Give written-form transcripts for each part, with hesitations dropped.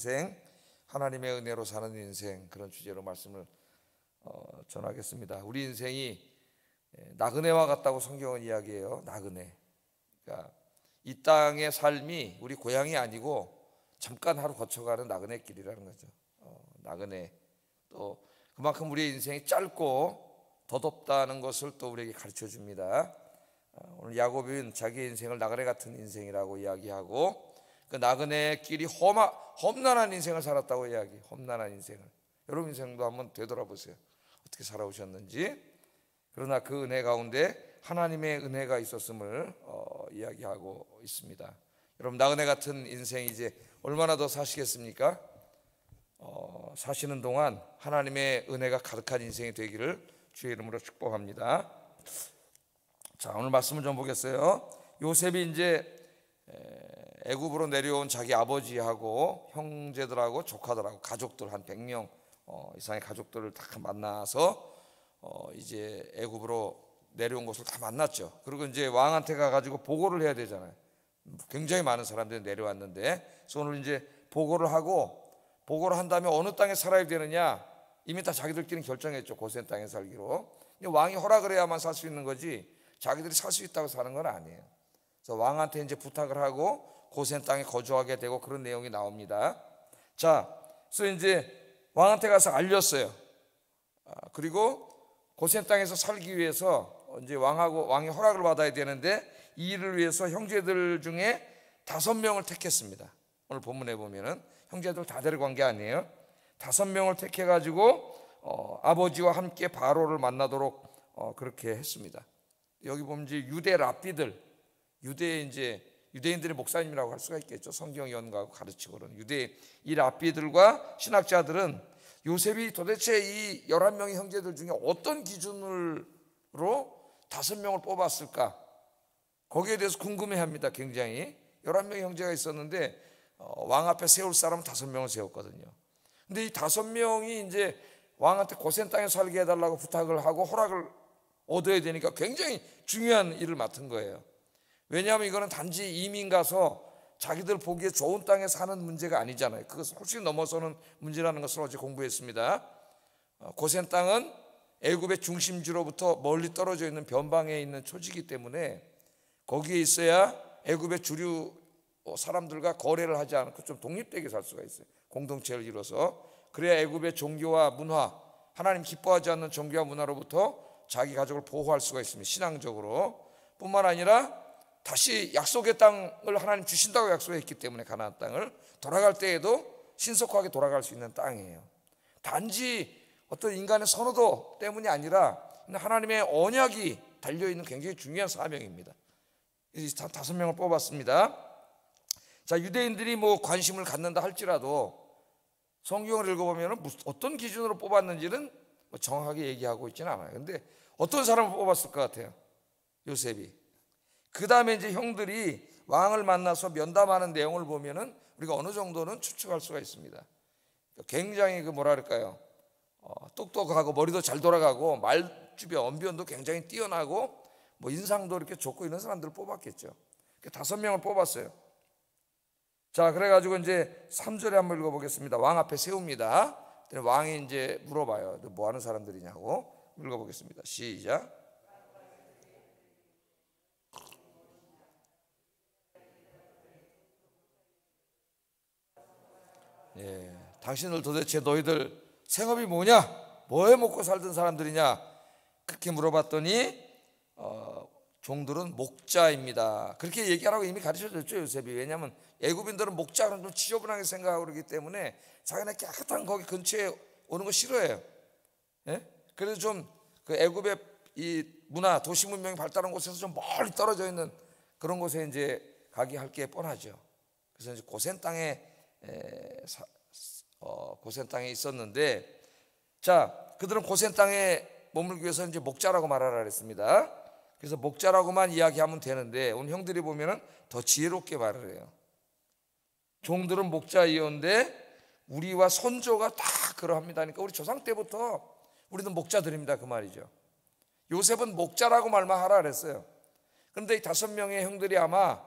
인생, 하나님의 은혜로 사는 인생, 그런 주제로 말씀을 전하겠습니다. 우리 인생이 나그네와 같다고 성경은 이야기해요. 나그네. 그러니까 이 땅의 삶이 우리 고향이 아니고 잠깐 하루 거쳐가는 나그네 길이라는 거죠. 나그네. 또 그만큼 우리의 인생이 짧고 덧없다는 것을 또 우리에게 가르쳐 줍니다. 오늘 야곱은 자기 인생을 나그네 같은 인생이라고 이야기하고, 그 나그네 길이 험난한 인생을 살았다고 이야기. 험난한 인생을. 여러분 인생도 한번 되돌아보세요. 어떻게 살아오셨는지. 그러나 그 은혜 가운데 하나님의 은혜가 있었음을 이야기하고 있습니다. 여러분, 나그네 같은 인생 이제 얼마나 더 사시겠습니까? 사시는 동안 하나님의 은혜가 가득한 인생이 되기를 주의 이름으로 축복합니다. 자, 오늘 말씀을 좀 보겠어요. 요셉이 이제 애굽으로 내려온 자기 아버지하고 형제들하고 조카들하고 가족들 한 100명 이상의 가족들을 다 만나서 이제 애굽으로 내려온 것을 다 만났죠. 그리고 이제 왕한테 가가지고 보고를 해야 되잖아요. 굉장히 많은 사람들이 내려왔는데, 그래서 오늘 이제 보고를 한 다음에 어느 땅에 살아야 되느냐 이미 다 자기들끼리 결정했죠. 고센 땅에 살기로. 왕이 허락을 해야만 살 수 있는 거지 자기들이 살 수 있다고 사는 건 아니에요. 그래서 왕한테 이제 부탁을 하고 고센 땅에 거주하게 되고 그런 내용이 나옵니다. 자, 그래서 이제 왕한테 가서 알렸어요. 그리고 고센 땅에서 살기 위해서 이제 왕이 허락을 받아야 되는데, 이 일을 위해서 형제들 중에 5명을 택했습니다. 오늘 본문에 보면은 형제들 다 데려간 게 아니에요. 5명을 택해가지고 아버지와 함께 바로를 만나도록 그렇게 했습니다. 여기 보면 이제 유대 랍비들, 유대인들의 목사님이라고 할 수가 있겠죠. 성경 연구하고 가르치고 그러는 이 랍비들과 신학자들은 요셉이 도대체 이 11명의 형제들 중에 어떤 기준으로 5명을 뽑았을까? 거기에 대해서 궁금해합니다. 굉장히. 11명의 형제가 있었는데 왕 앞에 세울 사람은 5명을 세웠거든요. 근데 이 5명이 이제 왕한테 고센 땅에 살게 해달라고 부탁을 하고 허락을 얻어야 되니까 굉장히 중요한 일을 맡은 거예요. 왜냐하면 이거는 단지 이민 가서 자기들 보기에 좋은 땅에 사는 문제가 아니잖아요. 그것을 훨씬 넘어서는 문제라는 것을 어제 공부했습니다. 고센 땅은 애굽의 중심지로부터 멀리 떨어져 있는 변방에 있는 초지이기 때문에 거기에 있어야 애굽의 주류 사람들과 거래를 하지 않고 좀 독립되게 살 수가 있어요. 공동체를 이뤄서. 그래야 애굽의 종교와 문화, 하나님 기뻐하지 않는 종교와 문화로부터 자기 가족을 보호할 수가 있습니다. 신앙적으로. 뿐만 아니라 다시 약속의 땅을 하나님 주신다고 약속했기 때문에 가나안 땅을 돌아갈 때에도 신속하게 돌아갈 수 있는 땅이에요. 단지 어떤 인간의 선호도 때문이 아니라 하나님의 언약이 달려있는 굉장히 중요한 사명입니다. 5명을 뽑았습니다. 자, 유대인들이 뭐 관심을 갖는다 할지라도 성경을 읽어보면 어떤 기준으로 뽑았는지는 정확하게 얘기하고 있지는 않아요. 근데 어떤 사람을 뽑았을 것 같아요? 요셉이. 그 다음에 이제 형들이 왕을 만나서 면담하는 내용을 보면은 우리가 어느 정도는 추측할 수가 있습니다. 굉장히 똑똑하고 머리도 잘 돌아가고 말주변 언변도 굉장히 뛰어나고 뭐 인상도 이렇게 좋고 이런 사람들을 뽑았겠죠. 5명을 뽑았어요. 자, 그래가지고 이제 3절에 한번 읽어보겠습니다. 왕 앞에 세웁니다. 왕이 이제 물어봐요. 너 뭐 하는 사람들이냐고. 읽어보겠습니다. 시작. 당신들 도대체 너희들 생업이 뭐냐? 뭐해 먹고 살던 사람들이냐? 그렇게 물어봤더니 종들은 목자입니다. 그렇게 얘기하라고 이미 가르쳐줬죠, 요셉이. 왜냐하면 애굽인들은 목자는 좀 지저분하게 생각하고 그러기 때문에 자기네 깨끗한 거기 근처에 오는 거 싫어해요. 그래서 좀 그 애굽의 이 문화, 도시 문명이 발달한 곳에서 좀 멀리 떨어져 있는 그런 곳에 이제 가게 할 게 뻔하죠. 그래서 이제 고센 땅에 있었는데, 자, 그들은 고센 땅에 머물기 위해서 이제 목자라고 말하라 그랬습니다. 그래서 목자라고만 이야기하면 되는데 오늘 형들이 보면은 더 지혜롭게 말을 해요. 종들은 목자이온데 우리와 선조가 다 그러합니다. 그러니까 우리 조상 때부터 우리는 목자들입니다, 그 말이죠. 요셉은 목자라고 말만 하라 그랬어요. 그런데 이 5명의 형들이 아마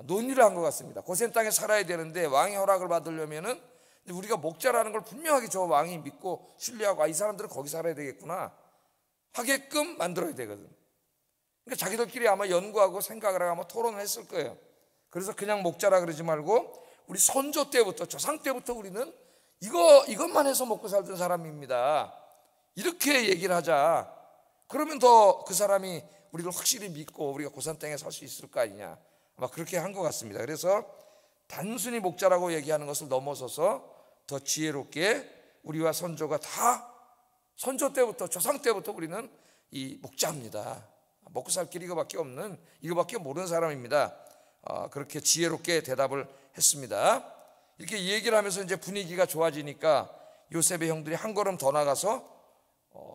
논의를 한 것 같습니다. 고센 땅에 살아야 되는데 왕의 허락을 받으려면은 우리가 목자라는 걸 분명하게 저 왕이 믿고 신뢰하고 이 사람들은 거기 살아야 되겠구나 하게끔 만들어야 되거든. 그러니까 자기들끼리 아마 연구하고 생각을 하고 아마 토론을 했을 거예요. 그래서 그냥 목자라 그러지 말고 우리 선조 때부터 조상 때부터 우리는 이것만 해서 먹고 살던 사람입니다. 이렇게 얘기를 하자. 그러면 더 그 사람이 우리를 확실히 믿고 우리가 고산 땅에 살 수 있을 거 아니냐. 아마 그렇게 한 것 같습니다. 그래서 단순히 목자라고 얘기하는 것을 넘어서서 더 지혜롭게 우리와 선조가 다 선조 때부터 조상 때부터 우리는 이 목자입니다. 먹고 살 길 이거밖에 없는 이거밖에 모르는 사람입니다. 그렇게 지혜롭게 대답을 했습니다. 이렇게 얘기를 하면서 이제 분위기가 좋아지니까 요셉의 형들이 한 걸음 더 나가서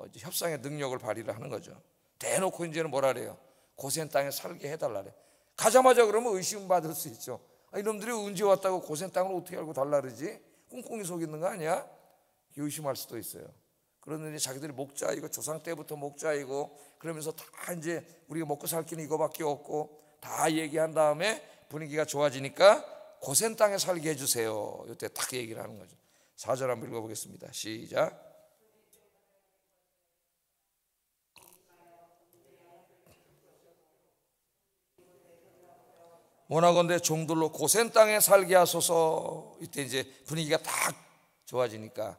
이제 협상의 능력을 발휘를 하는 거죠. 대놓고 이제는 뭐라 그래요? 고센 땅에 살게 해달라 그래. 가자마자 그러면 의심받을 수 있죠. 이놈들이 언제 왔다고 고센 땅을 어떻게 알고 달라 그러지? 꽁꽁이 속이는 거 아니야? 의심할 수도 있어요. 그러는데 자기들이 목자이고 조상 때부터 목자이고 그러면서 다 이제 우리가 먹고 살 길은 이거밖에 없고 다 얘기한 다음에 분위기가 좋아지니까 고센 땅에 살게 해주세요. 이때 딱 얘기를 하는 거죠. 4절 한번 읽어보겠습니다. 시작. 원하건대 종들로 고센 땅에 살게 하소서. 이때 이제 분위기가 딱 좋아지니까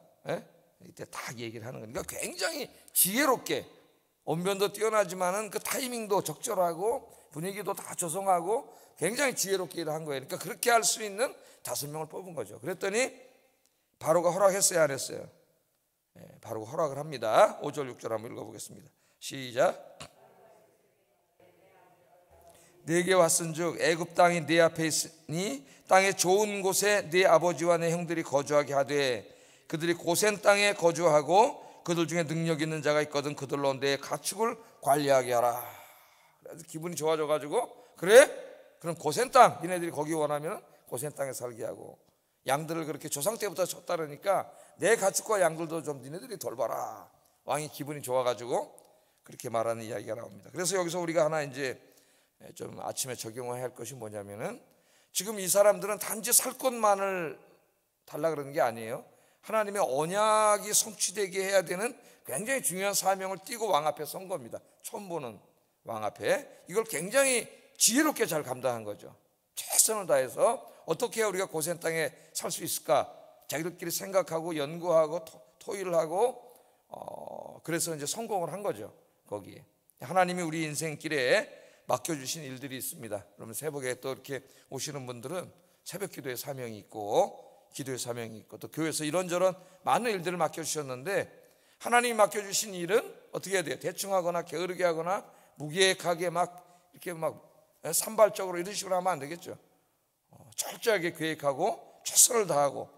이때 딱 얘기를 하는 거니까 굉장히 지혜롭게 언변도 뛰어나지만은 그 타이밍도 적절하고 분위기도 다 조성하고 굉장히 지혜롭게 일을 한 거예요. 그러니까 그렇게 할 수 있는 5명을 뽑은 거죠. 그랬더니 바로가 허락했어요, 안 했어요? 바로가 허락을 합니다. 5절 6절 한번 읽어보겠습니다. 시작. 내게 왔은즉 애굽 땅이 네 앞에 있으니 땅의 좋은 곳에 네 아버지와 내 형들이 거주하게 하되 그들이 고센 땅에 거주하고 그들 중에 능력 있는 자가 있거든 그들로 내 가축을 관리하게 하라. 그래서 기분이 좋아져가지고 그래? 그럼 고센 땅 니네들이 거기 원하면 고센 땅에 살게 하고 양들을 그렇게 조상 때부터 쳤다르니까 내 가축과 양들도 좀 니네들이 돌봐라. 왕이 기분이 좋아가지고 그렇게 말하는 이야기가 나옵니다. 그래서 여기서 우리가 하나 이제 좀 아침에 적용해야 할 것이 뭐냐면은 지금 이 사람들은 단지 살 것만을 달라 그러는 게 아니에요. 하나님의 언약이 성취되게 해야 되는 굉장히 중요한 사명을 띠고 왕 앞에 선 겁니다. 처음 보는 왕 앞에 이걸 굉장히 지혜롭게 잘 감당한 거죠. 최선을 다해서 어떻게 해야 우리가 고센 땅에 살 수 있을까 자기들끼리 생각하고 연구하고 토의를 하고 그래서 이제 성공을 한 거죠. 거기에 하나님이 우리 인생길에 맡겨주신 일들이 있습니다. 그러면 새벽에 또 이렇게 오시는 분들은 새벽 기도의 사명이 있고 기도의 사명이 있고 또 교회에서 이런저런 많은 일들을 맡겨주셨는데 하나님이 맡겨주신 일은 어떻게 해야 돼요? 대충 하거나 게으르게 하거나 무계획하게 막 이렇게 막 산발적으로 이런 식으로 하면 안 되겠죠. 철저하게 계획하고 최선을 다하고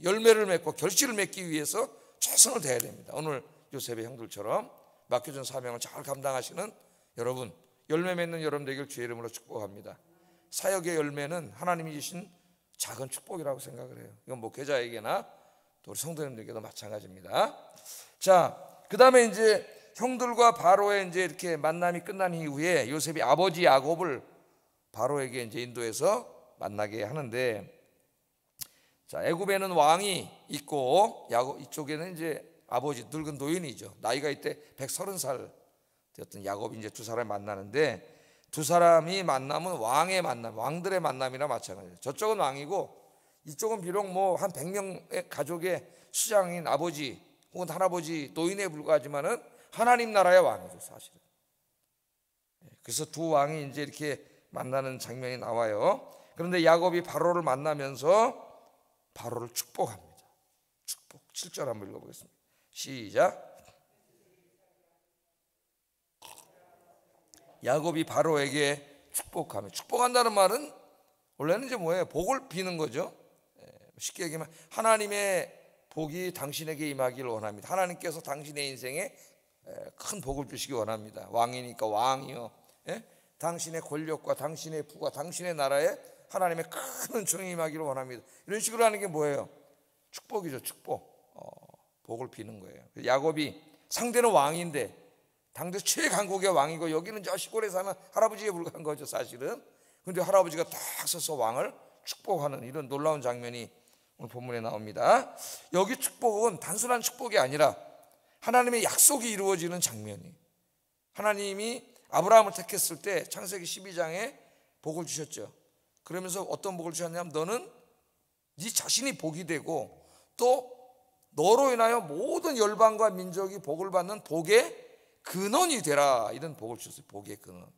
열매를 맺고 결실을 맺기 위해서 최선을 다해야 됩니다. 오늘 요셉의 형들처럼 맡겨준 사명을 잘 감당하시는 여러분 열매 맺는 여러분 되길 주의 이름으로 축복합니다. 사역의 열매는 하나님이 주신 작은 축복이라고 생각을 해요. 이건 목회자에게나 또 우리 성도님들에게도 마찬가지입니다. 자, 그 다음에 이제 형들과 바로의 이제 이렇게 만남이 끝난 이후에 요셉이 아버지 야곱을 바로에게 이제 인도해서 만나게 하는데, 자, 애굽에는 왕이 있고 야곱 이쪽에는 이제 아버지 늙은 노인이죠. 나이가 이때 130살 되었던 야곱이 이제 두 사람이 만나는데 두 사람이 만나면 왕의 만남, 왕들의 만남이나 마찬가지예요. 저쪽은 왕이고 이쪽은 비록 뭐 한 100명의 가족의 수장인 아버지 혹은 할아버지 노인에 불과하지만은 하나님 나라의 왕이죠, 사실은. 그래서 두 왕이 이제 이렇게 만나는 장면이 나와요. 그런데 야곱이 바로를 만나면서 바로를 축복합니다. 축복. 7절 한번 읽어보겠습니다. 시작. 야곱이 바로에게 축복하며, 축복한다는 말은 원래는 이제 뭐예요? 복을 비는 거죠. 쉽게 얘기하면 하나님의 복이 당신에게 임하기를 원합니다. 하나님께서 당신의 인생에 큰 복을 주시기 원합니다. 왕이니까 왕이요, 당신의 권력과 당신의 부가 당신의 나라에 하나님의 큰 은총이 임하기를 원합니다. 이런 식으로 하는 게 뭐예요? 축복이죠. 축복. 복을 비는 거예요. 야곱이 상대는 왕인데 당대 최강국의 왕이고 여기는 저 시골에 사는 할아버지에 불과한 거죠, 사실은. 그런데 할아버지가 딱 서서 왕을 축복하는 이런 놀라운 장면이 오늘 본문에 나옵니다. 여기 축복은 단순한 축복이 아니라 하나님의 약속이 이루어지는 장면이, 하나님이 아브라함을 택했을 때 창세기 12장에 복을 주셨죠. 그러면서 어떤 복을 주셨냐면 너는 네 자신이 복이 되고 또 너로 인하여 모든 열방과 민족이 복을 받는 복의 근원이 되라, 이런 복을 주셨어요. 복의 근원.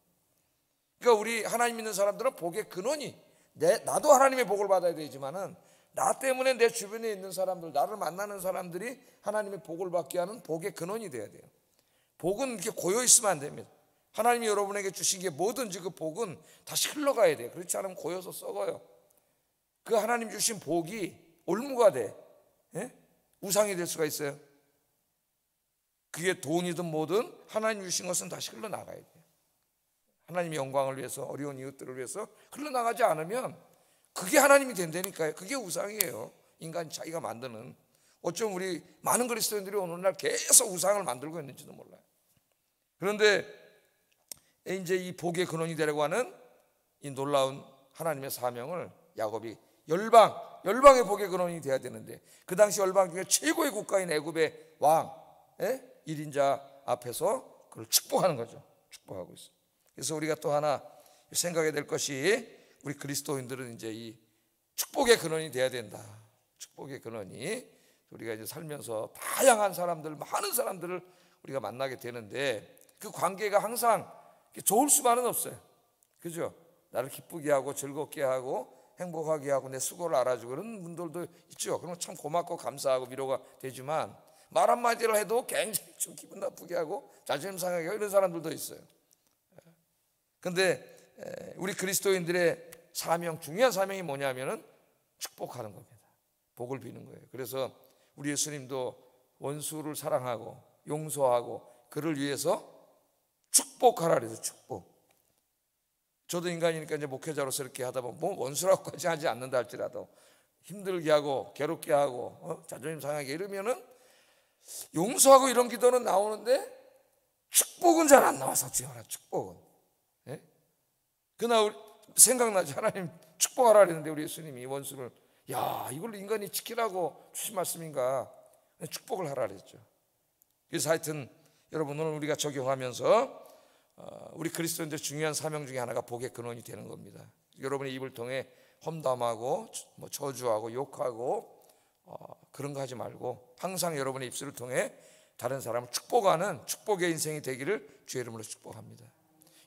그러니까 우리 하나님 믿는 사람들은 복의 근원이, 나도 하나님의 복을 받아야 되지만은 나 때문에 내 주변에 있는 사람들, 나를 만나는 사람들이 하나님의 복을 받게 하는 복의 근원이 돼야 돼요. 복은 이렇게 고여 있으면 안 됩니다. 하나님이 여러분에게 주신 게 뭐든지 그 복은 다시 흘러가야 돼요. 그렇지 않으면 고여서 썩어요. 그 하나님 주신 복이 올무가 돼, 우상이 될 수가 있어요. 그게 돈이든 뭐든 하나님 주신 것은 다시 흘러나가야 돼요. 하나님의 영광을 위해서, 어려운 이웃들을 위해서 흘러나가지 않으면 그게 하나님이 된다니까요. 그게 우상이에요. 인간이 자기가 만드는. 어쩜 우리 많은 그리스도인들이 오늘날 계속 우상을 만들고 있는지도 몰라요. 그런데 이제 이 복의 근원이 되려고 하는 이 놀라운 하나님의 사명을 야곱이 열방의 복의 근원이 돼야 되는데, 그 당시 열방 중에 최고의 국가인 애굽의 왕 1인자 앞에서 그걸 축복하는 거죠. 축복하고 있어요. 그래서 우리가 또 하나 생각해야 될 것이, 우리 그리스도인들은 이제 이 축복의 근원이 돼야 된다. 축복의 근원이, 우리가 이제 살면서 다양한 사람들, 많은 사람들을 우리가 만나게 되는데 그 관계가 항상 좋을 수만은 없어요. 그죠? 나를 기쁘게 하고 즐겁게 하고 행복하게 하고 내 수고를 알아주고 그런 분들도 있죠. 그러면 참 고맙고 감사하고 위로가 되지만 말 한마디를 해도 굉장히 좀 기분 나쁘게 하고 자존심 상하게 하고 이런 사람들도 있어요. 그런데 우리 그리스도인들의 사명, 중요한 사명이 뭐냐면은 축복하는 겁니다. 복을 비는 거예요. 그래서 우리 예수님도 원수를 사랑하고 용서하고 그를 위해서 축복하라 그래서 축복. 저도 인간이니까 이제 목회자로서 이렇게 하다 보면 뭐 원수라고까지 하지 않는다 할지라도 힘들게 하고 괴롭게 하고 자존심 상하게 이러면은 용서하고 이런 기도는 나오는데 축복은 잘 안 나와서 지어라. 축복은. 그날 생각나지? 하나님 축복하라 그랬는데 우리 예수님이 원수를, 야, 이걸 인간이 지키라고 주신 말씀인가? 축복을 하라 그랬죠. 그래서 하여튼 여러분, 오늘 우리가 적용하면서 우리 그리스도인들 중요한 사명 중에 하나가 복의 근원이 되는 겁니다. 여러분의 입을 통해 험담하고 뭐 저주하고 욕하고 그런 거 하지 말고 항상 여러분의 입술을 통해 다른 사람을 축복하는 축복의 인생이 되기를 주의 이름으로 축복합니다.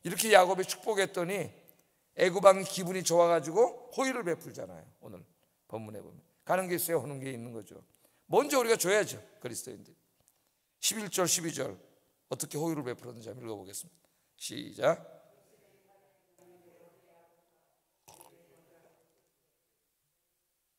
이렇게 야곱이 축복했더니 애굽 왕이 기분이 좋아가지고 호의를 베풀잖아요. 오늘 본문에 보면 가는 게 있어야 오는 게 있는 거죠. 먼저 우리가 줘야죠. 그리스도인들 11절 12절 어떻게 호의를 베풀었는지 한번 읽어보겠습니다. 시작.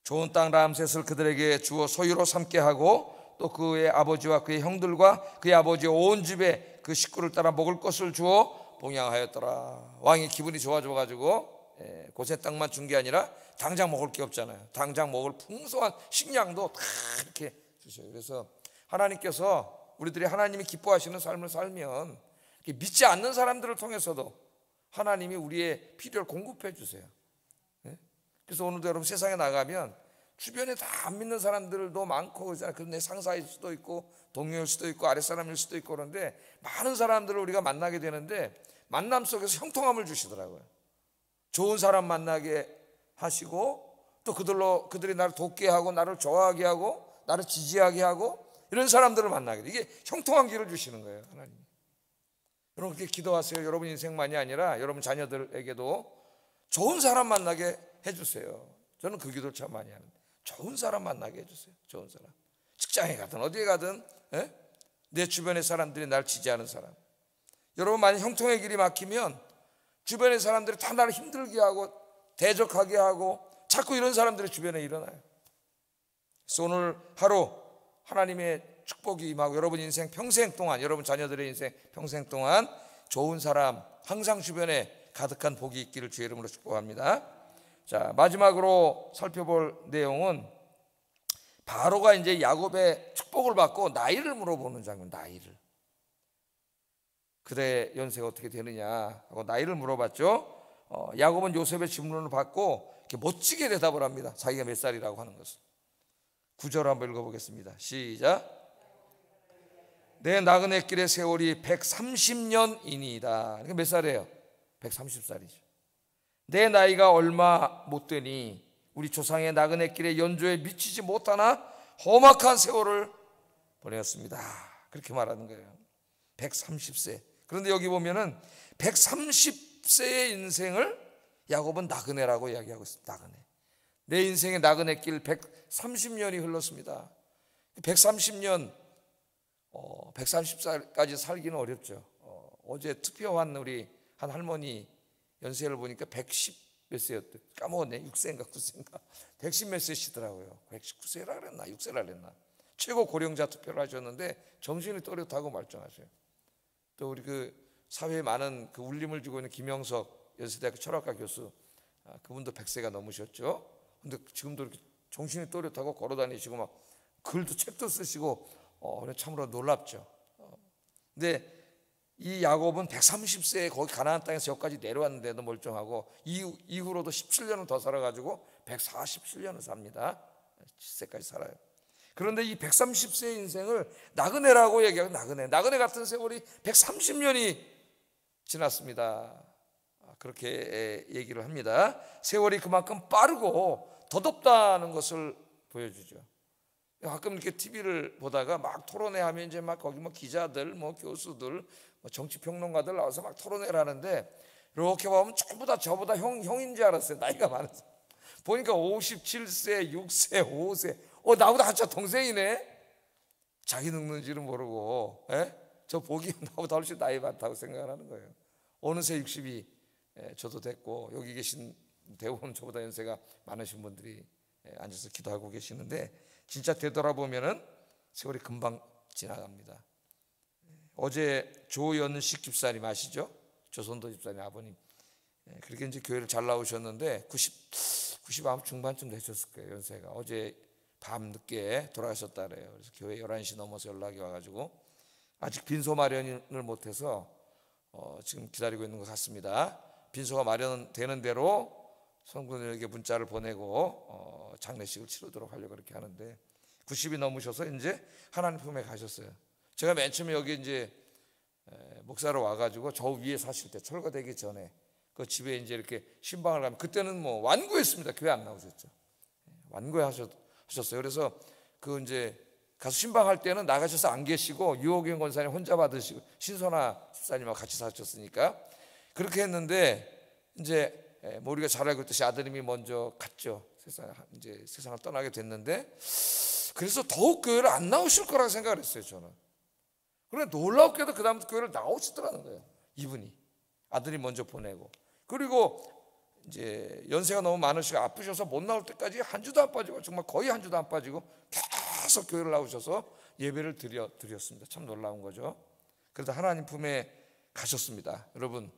좋은 땅 람셋을 그들에게 주어 소유로 삼게 하고 또 그의 아버지와 그의 형들과 그의 아버지의 온 집에 그 식구를 따라 먹을 것을 주어 봉양하였더라. 왕이 기분이 좋아져가지고 고센 땅만 준 게 아니라 당장 먹을 게 없잖아요. 당장 먹을 풍성한 식량도 다 이렇게 주셔요. 그래서 하나님께서 우리들이 하나님이 기뻐하시는 삶을 살면 믿지 않는 사람들을 통해서도 하나님이 우리의 필요를 공급해 주세요. 그래서 오늘도 여러분 세상에 나가면 주변에 다 안 믿는 사람들도 많고 그러잖아요. 내 상사일 수도 있고 동료일 수도 있고 아랫사람일 수도 있고 그런데 많은 사람들을 우리가 만나게 되는데 만남 속에서 형통함을 주시더라고요. 좋은 사람 만나게 하시고 또 그들이 나를 돕게 하고 나를 좋아하게 하고 나를 지지하게 하고 이런 사람들을 만나게 돼. 이게 형통한 길을 주시는 거예요. 하나님. 여러분 그렇게 기도하세요. 여러분 인생만이 아니라 여러분 자녀들에게도 좋은 사람 만나게 해주세요. 저는 그 기도를 참 많이 하는데 좋은 사람 만나게 해주세요. 좋은 사람. 직장에 가든 어디에 가든 내 주변의 사람들이 날 지지하는 사람. 여러분 만약 형통의 길이 막히면 주변의 사람들이 다 나를 힘들게 하고 대적하게 하고 자꾸 이런 사람들이 주변에 일어나요. 그래서 오늘 하루 하나님의 축복이 임하고 여러분 인생 평생 동안 여러분 자녀들의 인생 평생 동안 좋은 사람 항상 주변에 가득한 복이 있기를 주의 이름으로 축복합니다. 자, 마지막으로 살펴볼 내용은 바로가 이제 야곱의 축복을 받고 나이를 물어보는 장면. 나이를. 그대 연세가 어떻게 되느냐 하고 나이를 물어봤죠. 야곱은 요셉의 질문을 받고 이렇게 멋지게 대답을 합니다. 자기가 몇 살이라고 하는 것을. 9절 한번 읽어보겠습니다. 시작. 내 나그네 길의 세월이 130년이니이다. 몇 살이에요? 130살이죠. 내 나이가 얼마 못 되니 우리 조상의 나그네 길의 연조에 미치지 못하나 험악한 세월을 보내었습니다. 그렇게 말하는 거예요. 130세. 그런데 여기 보면은 130세의 인생을 야곱은 나그네라고 이야기하고 있습니다. 나그네. 내 인생의 나그네 길 130년이 흘렀습니다. 130년 130살까지 살기는 어렵죠. 어제 투표한 우리 한 할머니 연세를 보니까 110 몇 세였대. 까먹었네. 6세인가 9세인가 110 몇 세시더라고요. 119세라 그랬나 6세라 그랬나. 최고 고령자 투표를 하셨는데 정신이 또렷하고 말짱하세요. 또 우리 그 사회에 많은 그 울림을 주고 있는 김영석 연세대학교 철학과 교수, 그분도 100세가 넘으셨죠. 근데 지금도 이렇게 정신이 또렷하고 걸어다니시고 막 글도 책도 쓰시고 참으로 놀랍죠. 근데 이 야곱은 130세에 거기 가나안 땅에서 여기까지 내려왔는데도 멀쩡하고 이후로도 17년을 더 살아가지고 147년을 삽니다. 7세까지 살아요. 그런데 이 130세의 인생을 나그네라고 얘기하고 나그네 같은 세월이 130년이 지났습니다. 그렇게 얘기를 합니다. 세월이 그만큼 빠르고 더덥다는 것을 보여주죠. 가끔 이렇게 TV를 보다가 막 토론회 하면 이제 막 거기 뭐 기자들, 뭐 교수들, 뭐 정치평론가들 나와서 막 토론회를 하는데 이렇게 보면 전부 다 저보다 형인 줄 알았어요. 나이가 많아서. 보니까 57세, 6세, 5세. 나보다 한참 동생이네. 자기 늙는지는 모르고, 저 보기 나보다 훨씬 나이 많다고 생각을 하는 거예요. 어느새 60이 저도 됐고, 여기 계신 대부분 저보다 연세가 많으신 분들이 앉아서 기도하고 계시는데, 진짜 되돌아보면은 세월이 금방 지나갑니다. 어제 조연식 집사님 아시죠? 조선도 집사님 아버님. 그렇게 이제 교회를 잘 나오셨는데 90 아마 중반쯤 되셨을 거예요. 연세가. 어제 밤 늦게 돌아가셨다 그래요. 그래서 교회 11시 넘어서 연락이 와가지고 아직 빈소 마련을 못해서 지금 기다리고 있는 것 같습니다. 빈소가 마련되는 대로 성도들에게 문자를 보내고 장례식을 치르도록 하려고 그렇게 하는데 90이 넘으셔서 이제 하나님 품에 가셨어요. 제가 맨 처음에 여기 이제 목사로 와가지고 저 위에 사실 때 철거되기 전에 그 집에 이제 이렇게 신방을 가면 그때는 뭐 완고했습니다. 교회 안 나오셨죠. 완고해 하셨어요. 그래서 그 이제 가서 신방할 때는 나가셔서 안 계시고 유호경 권사님 혼자 받으시고 신선아 집사님하고 같이 사셨으니까 그렇게 했는데 이제 뭐 우리가 잘 알고 있듯이 아드님이 먼저 갔죠. 세상을 떠나게 됐는데 그래서 더욱 교회를 안 나오실 거라고 생각을 했어요. 저는. 그런데 놀랍게도 그 다음부터 교회를 나오시더라는 거예요. 이분이 아들이 먼저 보내고 그리고 이제 연세가 너무 많으시고 아프셔서 못 나올 때까지 한 주도 안 빠지고 정말 거의 한 주도 안 빠지고 계속 교회를 나오셔서 예배를 드렸습니다. 참 놀라운 거죠. 그래도 하나님 품에 가셨습니다. 여러분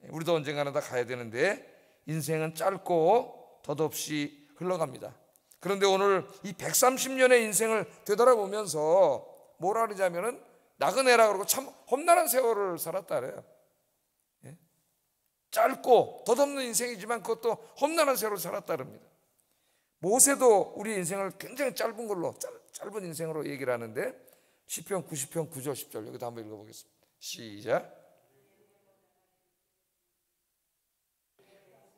우리도 언젠가는 다 가야 되는데 인생은 짧고 덧없이 흘러갑니다. 그런데 오늘 이 130년의 인생을 되돌아보면서 뭐라 그러냐면은 나그네라 그러고 참 험난한 세월을 살았다 그래요. 짧고 덧없는 인생이지만 그것도 험난한 세월을 살았다 그럽니다. 모세도 우리 인생을 굉장히 짧은 걸로 짧은 인생으로 얘기를 하는데 시편 90편 9절 10절 여기도 한번 읽어보겠습니다. 시작.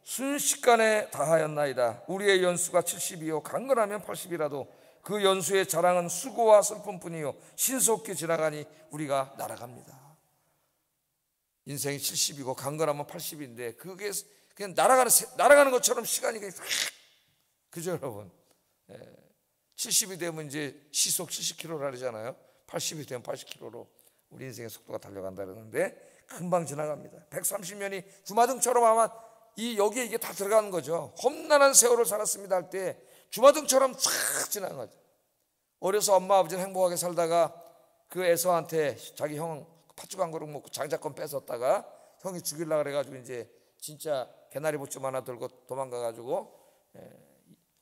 순식간에 다하였나이다. 우리의 연수가 70이요 강건하면 80이라도 그 연수의 자랑은 수고와 슬픔뿐이요 신속히 지나가니 우리가 날아갑니다. 인생이 70이고 강건하면 80인데 그게 그냥 날아가는 것처럼 시간이 그냥 그죠 여러분? 70이 되면 이제 시속 70km라 그러잖아요. 80이 되면 80km로 우리 인생의 속도가 달려간다 그러는데 금방 지나갑니다. 130년이 주마등처럼 아마 여기에 이게 다 들어가는 거죠. 험난한 세월을 살았습니다 할 때 주마등처럼 싹 지나간 거죠. 어려서 엄마 아버지는 행복하게 살다가 그 에서한테 자기 형 팥죽 한 그릇 먹고 장자권 뺏었다가 형이 죽이려고 그래가지고 이제 진짜 개나리 보쯤 하나 들고 도망가가지고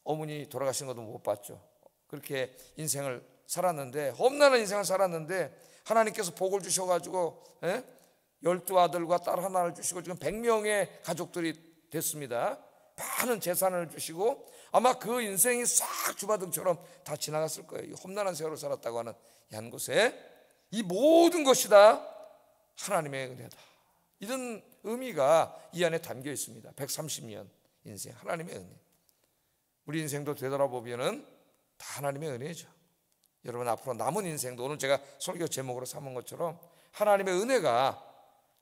어머니 돌아가신 것도 못 봤죠. 그렇게 인생을 살았는데 험난한 인생을 살았는데 하나님께서 복을 주셔가지고 12 아들과 딸 하나를 주시고 지금 100명의 가족들이 됐습니다. 많은 재산을 주시고 아마 그 인생이 싹 주마등처럼 다 지나갔을 거예요. 이 험난한 세월을 살았다고 하는 한 곳에 이 모든 것이 다 하나님의 은혜다, 이런 의미가 이 안에 담겨 있습니다. 130년 인생 하나님의 은혜. 우리 인생도 되돌아보면은 다 하나님의 은혜죠. 여러분 앞으로 남은 인생도 오늘 제가 설교 제목으로 삼은 것처럼 하나님의 은혜가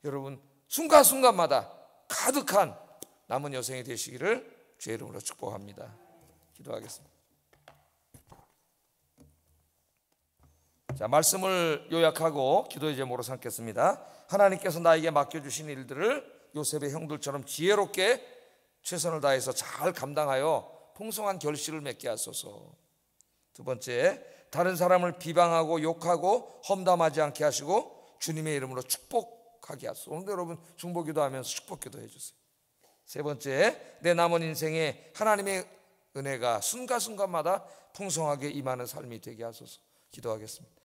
여러분 순간순간마다 가득한 남은 여생이 되시기를 주의 이름으로 축복합니다. 기도하겠습니다. 자, 말씀을 요약하고 기도의 제목으로 삼겠습니다. 하나님께서 나에게 맡겨주신 일들을 요셉의 형들처럼 지혜롭게 최선을 다해서 잘 감당하여 풍성한 결실을 맺게 하소서. 두 번째, 다른 사람을 비방하고 욕하고 험담하지 않게 하시고 주님의 이름으로 축복하게 하소서. 오늘 여러분 중보기도 하면서 축복기도 해주세요. 세 번째, 내 남은 인생에 하나님의 은혜가 순간순간마다 풍성하게 임하는 삶이 되게 하소서. 기도하겠습니다.